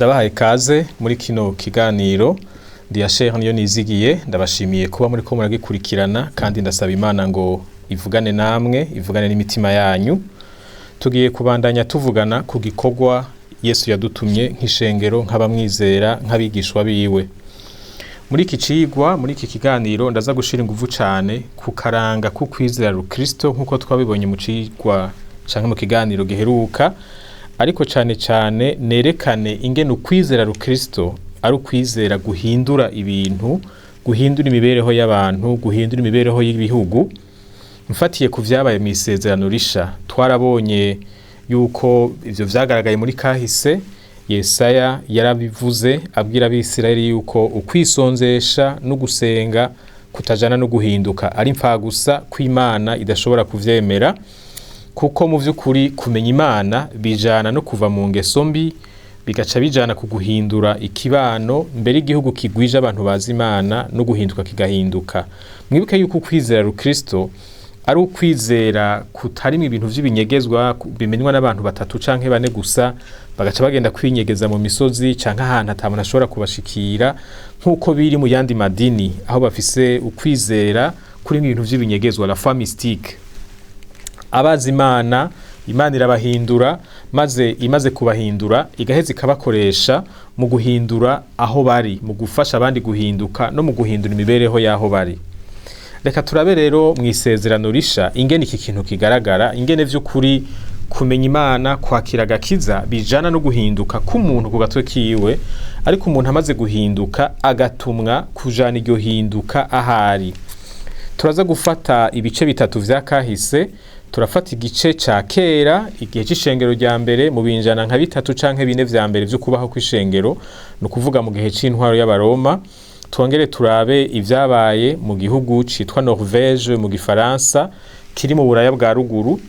Ndabahaye kaze muri kino kiganiro Diasher niyo nizigiye ndabashimiye kuba muri ko muragikurikirana kandi ndasaba Imana ngo ivugane namwe ivugane n'imitima yanyu. Tugiye kubandanya tuvugana ku gikorwa Yesu yadutumye nk'ishengero nk'abamwizera nk'abigishwa biwe. Muri iki cigwa muri iki kiganiro ndaza gushira inguvu cyane ku karanga ku kwizera Kristo nkuko twabibonye mu cigwa canke mu kiganiro giheruka, ariko cyane nerekane ingene ukwizera Kristo ari ukwizera guhindura ibintu, guhindura imibereho y'abantu, guhindura imibereho y'ibihugu. Mfatiye ku vyabaye mu isezerano risha, twarabonye yuko ivyo vyagaragaye muri kahise. Yesaya yarabivuze abwira abisirayeli yuko ukwisonzesha no gusenga kutajana no guhinduka ari mfa gusa kw'Imana idashobora kuvyemera, kuko mu vy'ukuri kumenya Imana bijana no kuva mu ngeso mbi, bigaca bijana ku guhindura ikibano, mbere igihugu kigwije abantu bazi Imana no guhinduka kigahinduka. Mwibuke yuko ukwizera Kristo ari ukwizera kutarimo ibintu vy'ibinyegezwa bimenywa n'abantu batatu canke bane gusa, bagaca bagenda kwinyegeza mu misozi canke ahantu atamuntu ashobora kubashikira, nkuko biri mu yandi madini aho bafise ukwizera kuri ibintu vy'ibinyegezwa, la foi mystique. Abazi Imana, Imana irabahindura, maze imaze kubahindura igaheza ikabakoresha mu guhindura aho bari, mu gufasha abandi guhinduka no mu guhindura imibereho y'aho bari. Reka turabe rero mu isezerano risha ingene iki kintu kigaragara, ingene vy'ukuri kumenya Imana, kwakira agakiza bijana no guhinduka k'umuntu ku gatwe kiwe, ariko umuntu amaze guhinduka agatumwa kujana iryo hinduka ahari. Turaza gufata ibice bitatu vya kahise. Turafata igice ca kera, igihe c'ishengero rya mbere mu binjana nka bitatu canke bine vya mbere vyo kubaho kw'ishengero, no kuvuga mu gihe c'intwaro y'Abaroma. Twongere turabe ivyabaye mu gihugu citwa Norvège mu gifaransa kiri mu buraya bwa ruguru,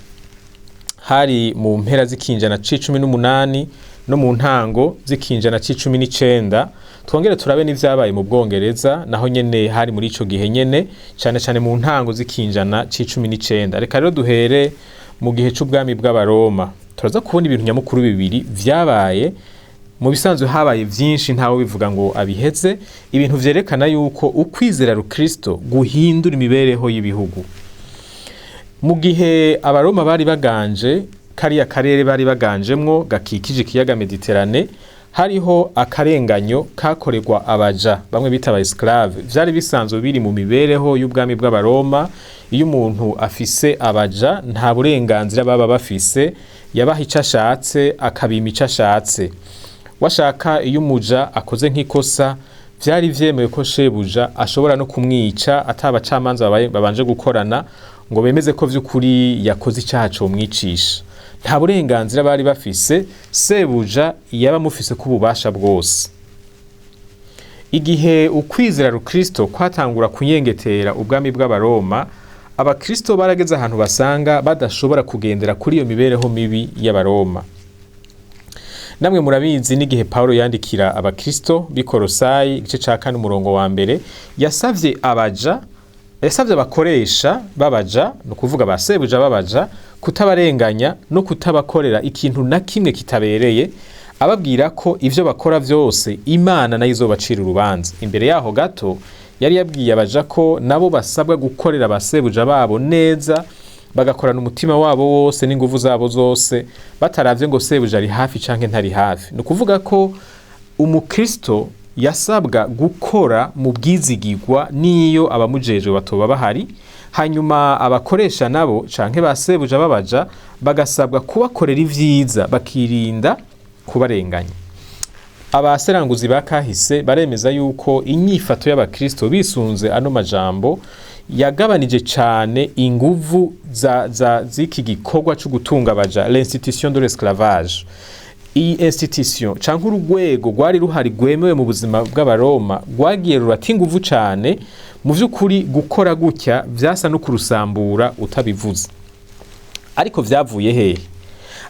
hari mu mpera z'ikinjana c'18 no mu ntango z'ikinjana c'19. Twongere turabe n'ivyabaye mu Bwongereza, naho nyene hari muri ico gihe nyene, cane mu ntango z'ikinjana c'19. Reka rero duhere mu gihe c'ubwami bw'Abaroma. Turaza kubona ibintu nyamukuru bibiri vyabaye. Mu bisanzwe habaye vyinshi ntawe bivuga ngo abiheze, ibintu vyerekana yuko ukwizera Kristo guhindura imibereho y'ibihugu. Mu gihe Abaroma bari baganje, kariya karere bari baganjemwo gakikije ikiyaga Mediterane, hariho akarenganyo kakorerwa abaja bamwe bita aba esclave. Vyari bisanzwe biri mu mibereho y'ubwami bw'Abaroma. Iyo umuntu afise abaja nta burenganzira baba bafise, yabaha ico ashatse akabima ico ashatse. Washaka iyo umuja akoze nk'ikosa, vyari vyemewe ko shebuja ashobora no kumwica atabacamanza babanje gukorana ngo bemeze ko vy'ukuri yakoze icaha co mwicisha. Nta burenganzira bari bafise, sebuja yaba mufise ku bubasha bwose. Igihe ukwizera Kristo kwatangura kunyengetera ubwami bw'Abaroma, abakristo barageze ahantu basanga badashobora kugendera kuri iyo mibereho mibi y'Abaroma. Namwe murabizi n'igihe Paulo yandikira abakristo b'Ikolosayi igice ca 4 umurongo wa mbere, yasavye abakoresha babaja, no kuvuga basebuja babaja, kutabarenganya no kutabakorera ikintu na kimwe kitabereye, ababwira ko ivyo bakora vyose Imana nayo izobacira urubanza. Imbere yaho gato yari yabwiye abaja ko nabo basabwa gukorera abasebuja babo neza, bagakorana umutima wabo wose n'inguvu zabo zose, bataravye ngo sebuja ari hafi canke ntari hafi. No kuvuga ko umukristo yasabwa gukora mu bwizigirwa niyo abamujejwe batoba bahari, hanyuma abakoresha nabo canke basebuja babaja bagasabwa kubakorera ivyiza, bakirinda kubarenganya. Abaseranguzi ba kahise baremeza yuko inyifato y'abakristo bisunze ano majambo yagabanije cane inguvu z'iki gikorwa cyo gutunga abaja, l'institution de l'esclavage. Iyi institution canke urugwego rwari ruhari rwemewe mu buzima bw'Abaroma rwagiye rurata inguvu cane. Mu vy'ukuri gukora gutya vyasa no kurusambura utabivuze. Ariko vyavuye hehe?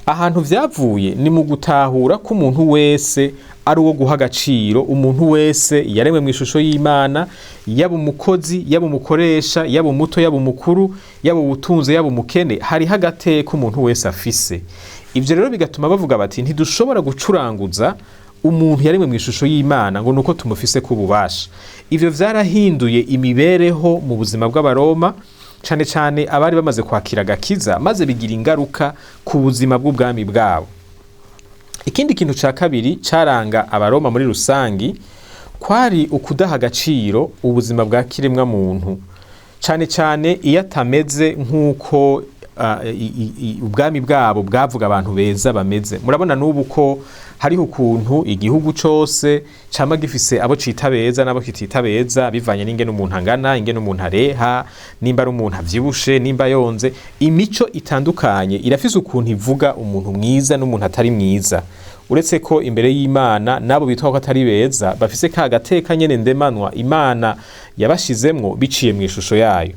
Ahantu vyavuye ni mu gutahura ko umuntu wese ari uwo guha agaciro, umuntu wese yaremwe mu ishusho y'Imana, yaba umukozi, yaba umukoresha, yaba umuto, yaba umukuru, yaba ubutunzi, yaba umukene, hari hagateka umuntu wese afise. Ivyo rero bigatuma bavuga bati ntidushobora gucuranguza umuntu yaremwe mu ishusho y'Imana ngo nuko tumufise kububasha. Ivyo vyarahinduye imibereho mu buzima bw'abaroma, cane cane abari bamaze kwakira agakiza, maze bigira ingaruka ku buzima bw'ubwami bwabo. Ikindi kintu ca kabiri caranga abaroma muri rusangi kwari ukudaha agaciro ubuzima bwa kiremwa muntu, cane cane iyo atameze nk'uko ubwami bwabo bwavuga abantu beza bameze. Murabona n'ubu ko hariho ukuntu igihugu cose cama gifise abo cita beza n'abo kitita beza bivanye n'ingene umuntu angana, ingene umuntu areha, nimba ari umuntu avyibushe, nimba yonze. Imico itandukanye irafise ukuntu ivuga umuntu mwiza n'umuntu atari mwiza, uretse ko imbere y'Imana nabo bitwa ko atari beza bafise ka gateka nyene ndemanwa Imana yabashizemwo biciye mu ishusho yayo.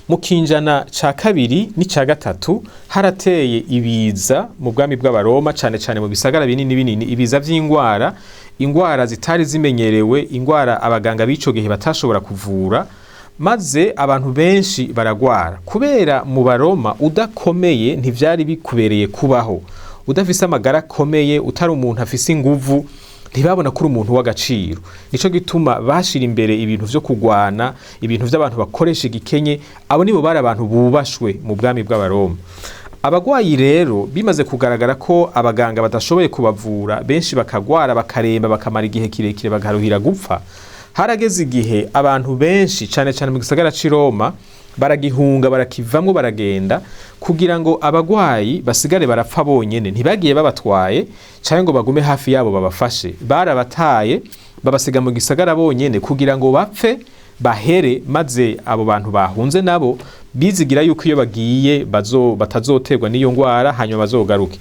Mu kinjana ca kabiri n'ica gatatu harateye ibiza mu bwami bw'abaroma, cane cane mu bisagara binini binini, ibiza vy'ingwara, ingwara zitari zimenyerewe, ingwara abaganga b'ico gihe batashobora kuvura, maze abantu benshi baragwara. Kubera mu Baroma udakomeye ntivyari bikubereye kubaho, udafise amagara akomeye, utari umuntu afise inguvu, ntibabona kuri umuntu w'agaciro. Nico gituma bashira imbere ibintu vyo kugwana, ibintu vy'abantu bakoresha igikenye. Abo nibo bari abantu bubashwe mu bwami bw'abaroma. Abagwayi rero bimaze kugaragara ko abaganga badashoboye kubavura, benshi bakagwara bakaremba bakamara igihe kirekire bagaruhira gupfa, harageze igihe abantu benshi cane cane mu gisagara c'i Roma baragihunga, barakivamwo, baragenda kugira ngo abagwayi basigare barapfa bonyene, ntibagiye babatwaye canke ngo bagume hafi yabo babafashe. Barabataye babasiga mu gisagara bonyene kugira ngo bapfe bahere, maze abo bantu bahunze nabo bizigira yuko iyo bagiye batazoterwa n'iyo ngwara hanyuma bazogaruke.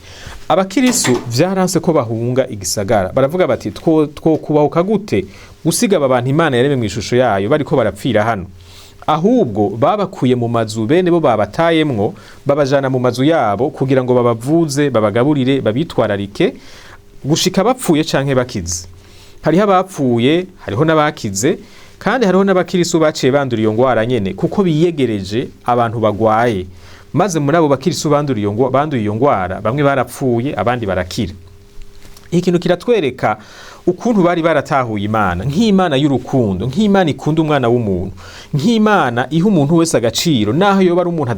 Abakirisu vyaranse ko bahunga igisagara, baravuga bati two kubahuka gute gusiga aba bantu Imana yaremye mu ishusho yayo bariko barapfira hano. Ahubwo babakuye mu mazu, bene bo babatayemwo, babajana mu mazu yabo kugira ngo babavuze, babagaburire, babitwararike gushika bapfuye canke bakize. Hariho abapfuye, hariho n'abakize, kandi hariho n'abakirisu baciye bandura iyo ngwara nyene kuko biyegereje abantu bagwaye, maze muri abo bakirisu banduye iyo ngwara bamwe barapfuye abandi barakira. Ikintu kiratwereka ukuntu bari baratahuye Imana nk'Imana y'urukundo, nk'Imana ikunda umwana w'umuntu, nk'Imana iha umuntu wese agaciro naho yoba ari umuntu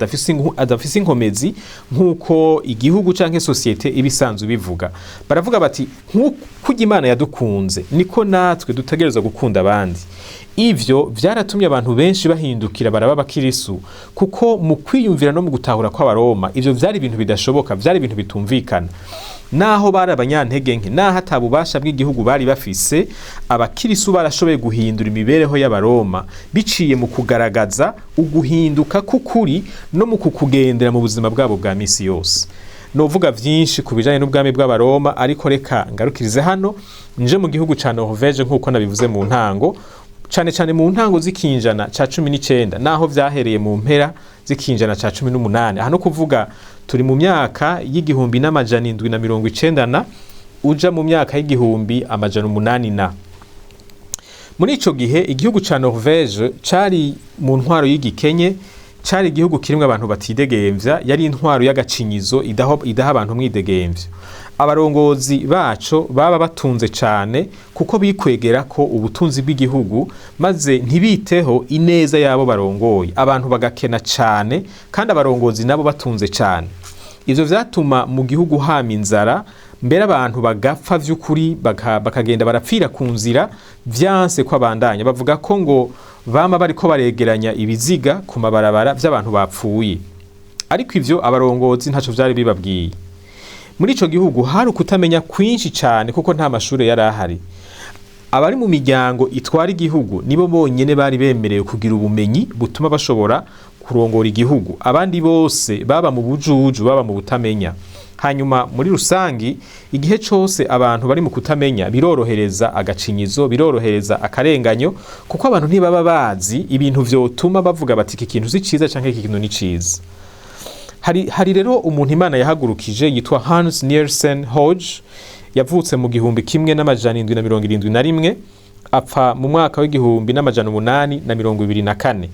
adafise inkomezi nk'uko igihugu canke societe ibisanzwe bivuga. Baravuga bati nk'uko Imana yadukunze niko natwe dutegerezwa gukunda abandi. Ivyo vyaratumye abantu benshi bahindukira baraba abakirisu, kuko mu kwiyumvira no mu gutahura kw'abaroma ivyo vyari ibintu bidashoboka, vyari ibintu bitumvikana. Naho bari abanyantege nke, naho atabubasha bw'igihugu bari bafise, abakirisu barashoboye guhindura imibereho y'abaroma biciye mu kugaragaza uguhinduka k'ukuri no mu kukugendera mu buzima bwabo bwa misi yose. Novuga vyinshi kubijanye n'ubwami bw'abaroma, ariko reka ngarukirize hano nje mu gihugu ca Norvege nk'uko nabivuze mu ntango, cane cane mu ntango z'ikinjana ca 19 naho vyahereye mu mpera z'ikinjana ca 18. Aha no kuvuga turi mu myaka y'igihumbi n'amajana 790 uja mu myaka y'igihumbi amajana 800. Muri ico gihe igihugu ca Norvege cari mu ntwaro y'igikenye, cari igihugu kirimwe abantu batidegemvya, yari intwaro y'agacinyizo idaha abantu mwidegemvya. Abarongozi baco baba batunze cane kuko bikwegera ko ubutunzi bw'igihugu, maze ntibiteho ineza yabo barongoye. Abantu bagakena cane kandi abarongozi nabo batunze cane. Ivyo vyatuma mu gihugu hama inzara, mbere abantu bagapfa vy'ukuri, bakagenda barapfira ku nzira vyanse ko abandanya. Bavuga ko ngo bama bariko baregeranya ibiziga ku mabarabara vy'abantu bapfuye, ariko ivyo abarongozi ntaco vyari bibabwiye. Muri ico gihugu hari ukutamenya kwinshi cane kuko nta mashure yari ahari. Abari mu miryango itwara igihugu nibo bonyene bari bemerewe kugira ubumenyi butuma bashobora kurongora igihugu, abandi bose baba mu bujuju, baba mu butamenya. Hanyuma muri rusangi igihe cose abantu bari mu kutamenya birorohereza agacinyizo, birorohereza akarenganyo, kuko abantu ntibaba bazi ibintu vyotuma bavuga bati iki kintu si ciza canke iki kintu ni ciza. Hari rero umuntu Imana yahagurukije yitwa Hans Nielsen Hodge, yavutse mu gihumbi kimwe n'amajana 771 apfa mu mwaka w'igihumbi n'amajana 824.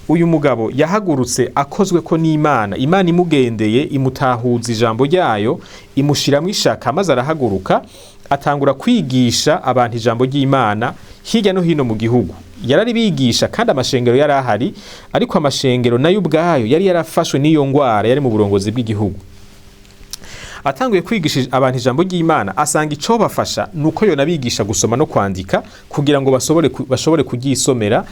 Uyu mugabo yahagurutse akozwe ko n'Imana, Imana imugendeye imutahuza ijambo ryayo, imushiramwo ishaka, maze arahaguruka atangura kwigisha abantu ijambo ry'Imana hirya no hino mu gihugu. Yarari bigisha kandi amashengero yari ahari, ariko amashengero nayo ubwayo yari yarafashwe n'iyo ngwara yari mu burongozi bw'igihugu. Atanguye kwigisha abantu ijambo ry'Imana, asanga ico bafasha nuko yo nabigisha gusoma no kwandika kugira ngo bashobore kuryisomera.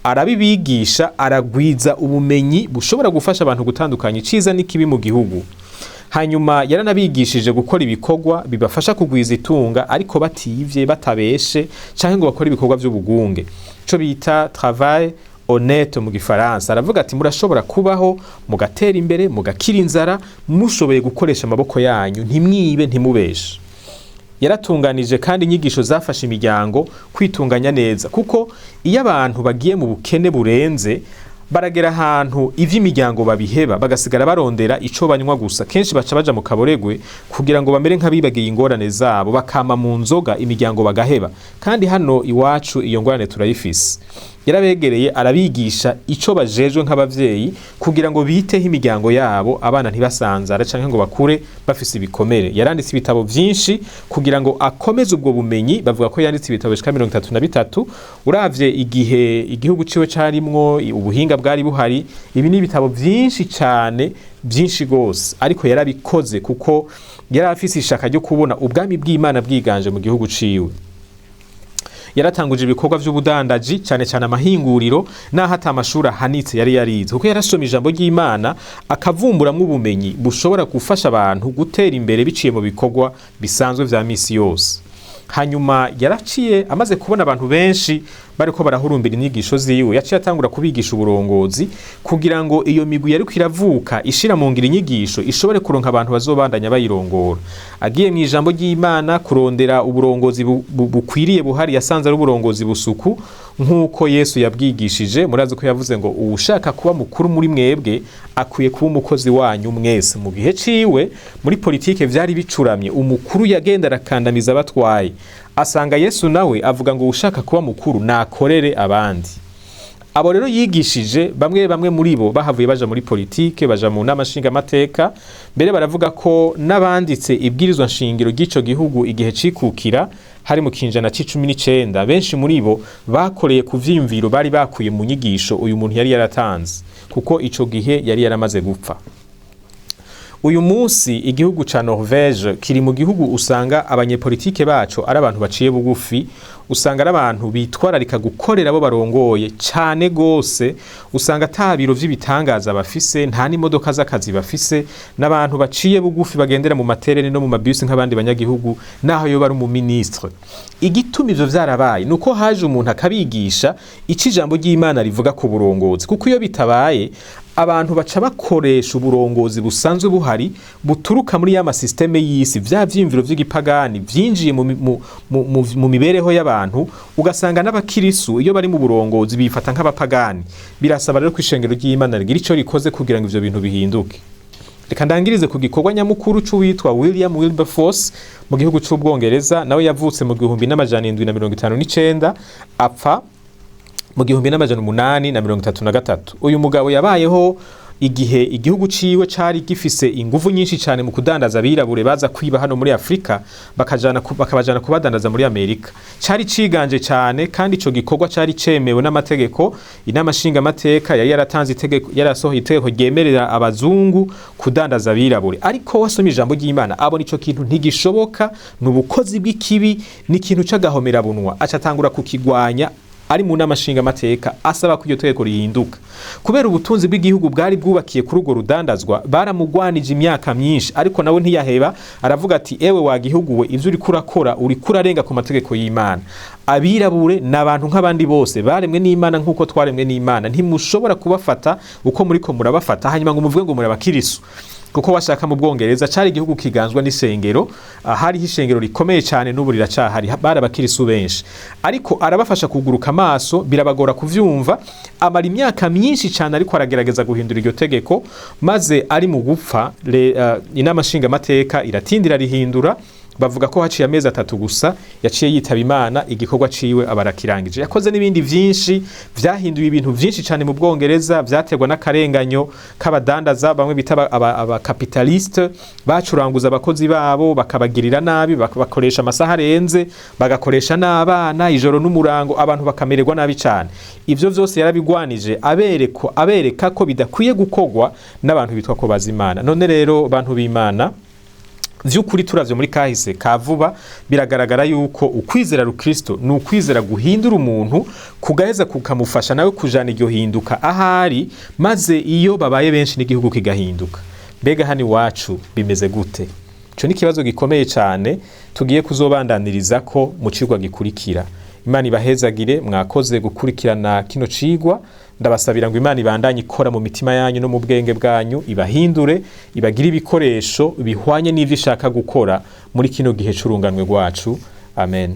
Arabibigisha, aragwiza ubumenyi bushobora gufasha abantu gutandukanya iciza n'ikibi mu gihugu. Hanyuma yaranabigishije gukora ibikorwa bibafasha kugwiza itunga, ariko bativye, batabeshe canke ngo bakore ibikorwa by'ubugunge, ico bita travail honnête mu gifaransa. Aravuga ati murashobora kubaho mugatera imbere, mugakira inzara, mushoboye gukoresha amaboko yanyu, ntimwibe, ntimubeshe. Yaratunganije kandi inyigisho zafasha imiryango kwitunganya neza, kuko iyo abantu bagiye mu bukene burenze baragera ahantu ivy'imiryango babiheba, bagasigara barondera ico banywa gusa. Kenshi baca baja mu kaboregwe kugira ngo bamere nk'abibagiye ingorane zabo, bakama mu nzoga, imiryango bagaheba. Kandi hano iwacu iyo ngorane turayifise. Yarabegereye, arabigisha ico bajejwe nk'abavyeyi kugira ngo biteho imiryango yabo, abana ntibasanzara canke ngo bakure bafise ibikomere. Yaranditse ibitabo vyinshi kugira ngo akomeze ubwo bumenyi. Bavuga ko yanditse ibitabo bishika 33. Uravye igihe igihugu ciwe carimwo ubuhinga bwari buhari, ibi ni ibitabo vyinshi cane, byinshi gose, ariko yarabikoze kuko yari afise ishaka ryo kubona ubwami bw'Imana bwiganje mu gihugu ciwe. Yaratanguje ibikorwa vy'ubudandaji cyane cyane amahinguriro, naho atamashuri ahanitse yari yarize, kuko yarasoma ijambo ry'Imana akavumburamwo ubumenyi bushobora gufasha abantu gutera imbere biciye mu bikorwa bisanzwe vya misi yose. Hanyuma yaraciye amaze kubona abantu benshi bariko barahurumbira inyigisho ziwe, yaciye atangura kubigisha uburongozi kugira ngo iyo migwi yariko iravuka ishira mu ngira inyigisho ishobore kuronka abantu bazobandanya bayirongora. Agiye mu ijambo ry'Imana kurondera uburongozi bukwiriye buhari, yasanze ari uburongozi busuku nk'uko Yesu yabwigishije. Murazi ko yavuze ngo uwushaka kuba mukuru muri mwebwe akwiye kuba umukozi wanyu mwese. Mu gihe ciwe muri politike vyari bicuramye, umukuru yagenda arakandamiza abatwaye. Asanga Yesu nawe avuga ngo ushaka kuba mukuru nakorere abandi. Abo rero yigishije bamwe muri bo bahavuye baja muri politike, baja mu nama nshinga amateka, mbere baravuga ko nabanditse ibwirizwa nshingiro ry'ico gihugu igihe cikukira hari mu kinjana c'19. Benshi muri bo bakoreye ku vyiyumviro bari bakuye mu nyigisho uyu muntu yari yaratanze, kuko ico gihe yari yaramaze gupfa. Uyu munsi igihugu ca Norvege kiri mu gihugu usanga abanyepolitike bacu ari abantu baciye bugufi, usanga ari abantu bitwararika gukorera abo barongoye cyane gose, usanga ata biro vy'ibitangaza bafise, nta n'imodoka z'akazi bafise, n'abantu baciye bugufi bagendera mu matereni no mu mabisi nk'abandi banyagihugu, naho yo bari mu ministre. Igituma ivyo vyarabaye nuko haje umuntu akabigisha ico ijambo ry'Imana rivuga ku burongozi, kuko iyo bitabaye abantu baca bakoresha uburongozi busanzwe buhari buturuka muri ya masysteme y'isi, vya vyimviro vy'igipagani vyinjiye mu mibereho y'abantu, ugasanga n'abakirisu iyo bari mu burongozi bifata nk'abapagani. Birasaba rero kwishengero ry'Imana rigira ico rikoze kugira ngo ivyo bintu bihinduke. Reka ndangirize ku gikorwa nyamukuru c'uwitwa William Wilberforce mu gihugu c'Ubwongereza. Nawe yavutse mu 1759 apfa mu 1833. Uyu mugabo yabayeho igihe igihugu ciwe cari gifise inguvu nyinshi cyane mu kudandaza abirabure baza kwiba hano muri Afrika bakabajana kubadandaza muri Amerika. Cari ciganje cyane kandi ico gikorwa cari cemewe n'amategeko. Inama nshinga amateka yari yaratanze itegeko, yarasohoye itegeko ryemerera abazungu kudandaza abirabure, ariko wasoma ijambo ry'Imana abona ico kintu ntigishoboka, n'ubukozi bw'ikibi, n'ikintu c'agahomera bunwa. Aca atangura kukigwanya ari mu nama nshinga amateka, asaba ko iryo tegeko rihinduka. Kubera ubutunzi bw'igihugu bwari bwubakiye kuri urwo rudandazwa, baramugwanije imyaka myinshi, ariko nawe ntiyaheba. Aravuga ati ewe wa gihugu we, ivyo uriko urakora uriko urarenga ku mategeko y'Imana. Abirabure n'abantu nk'abandi bose baremwe n'Imana nk'uko twaremwe n'Imana, ntimushobora kubafata uko muriko murabafata hanyuma ngo muvuge ngo murabakirisu. Kuko washaka mu Bwongereza cari igihugu kiganzwa n'isengero, hariho ishengero rikomeye cyane n'ubu riracahari, barabakirisu benshi, ariko arabafasha kuguruka amaso, birabagora kuvyumva. Amara imyaka myinshi cyane ariko aragerageza guhindura iryo tegeko, maze ari mu gupfa inama nshinga amateka iratindira rihindura. bavuga ko haciye amezi 3 gusa yaciye yitaba Imana, igikorwa ciwe abarakirangije. Yakoze n'ibindi vyinshi, vyahinduye ibintu vyinshi cyane mu Bwongereza, vyaterwa n'akarenganyo k'abadandaza bamwe bita abakapitaliste, bacuranguza abakozi babo bakabagirira nabi, bakoresha amasaha arenze, bagakoresha n'abana ijoro n'umurango, abantu bakamererwa nabi cyane. Ivyo vyose yarabigwanije abereka ko bidakwiye gukogwa n'abantu bitwa ko bazimana. None rero bantu b'Imana, vy'ukuri turavyo muri kahise kavuba, biragaragara yuko ukwizera Rukristo ni ukwizera guhindura umuntu, kugaheza kukamufasha nawe kujana iryo hinduka ahari, maze iyo babaye benshi n'igihugu kigahinduka. Mbega hani wacu bimeze gute? Ico ni kibazo gikomeye cyane tugiye kuzobandaniriza ko mu cigwa gikurikira. Imana ibahezagire, mwakoze gukurikirana kino cigwa. Ndabasabira ngo Imana ibandanye ikora mu mitima yanyu no mu bwenge bwanyu, ibahindure, ibagire ibikoresho bihwanye n'ivyo ishaka gukora muri kino gihe c'urunganwe rwacu. Amen.